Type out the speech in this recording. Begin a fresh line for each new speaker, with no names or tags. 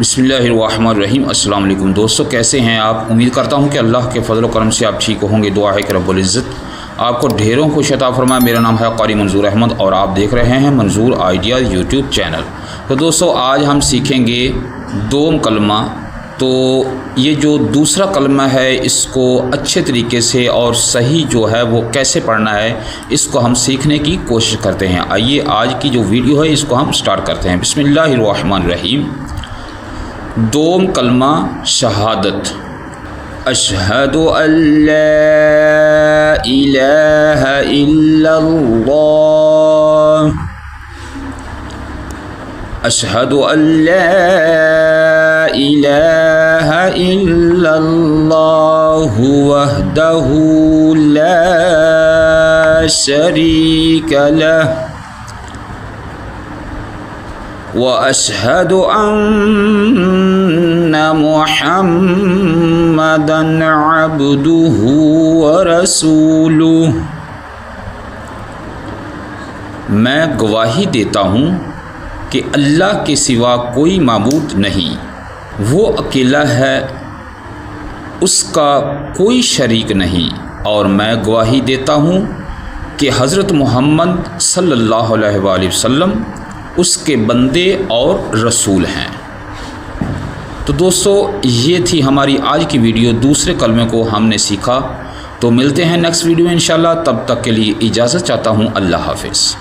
بسم اللہ الرحمن الرحیم۔ السلام علیکم دوستو، کیسے ہیں آپ؟ امید کرتا ہوں کہ اللہ کے فضل و کرم سے آپ ٹھیک ہوں گے۔ دعا ہے کہ رب العزت آپ کو ڈھیروں خوش عطا فرمائے۔ میرا نام ہے قاری منظور احمد اور آپ دیکھ رہے ہیں منظور آئیڈیاز یوٹیوب چینل۔ تو دوستو آج ہم سیکھیں گے دوم کلمہ۔ تو یہ جو دوسرا کلمہ ہے اس کو اچھے طریقے سے اور صحیح جو ہے وہ کیسے پڑھنا ہے اس کو ہم سیکھنے کی کوشش کرتے ہیں۔ آئیے آج کی جو ویڈیو ہے اس کو ہم سٹارٹ کرتے ہیں۔ بسم اللہ الرحمن الرحیم۔ دوم کلمہ شہادت، اشہد ان لا الہ الا اللہ، اشہد ان لا الہ الا اللہ وحدہ لا شریک لہ وَأَشْهَدُ أَنَّ مُحَمَّدًا عَبْدُهُ وَرَسُولُهُ۔ میں گواہی دیتا ہوں کہ اللہ کے سوا کوئی معبود نہیں، وہ اکیلا ہے، اس کا کوئی شریک نہیں، اور میں گواہی دیتا ہوں کہ حضرت محمد صلی اللہ علیہ وآلہ وسلم اس کے بندے اور رسول ہیں۔ تو دوستو یہ تھی ہماری آج کی ویڈیو۔ دوسرے کلمے کو ہم نے سیکھا، تو ملتے ہیں نیکسٹ ویڈیو میں انشاءاللہ۔ تب تک کے لیے اجازت چاہتا ہوں، اللہ حافظ۔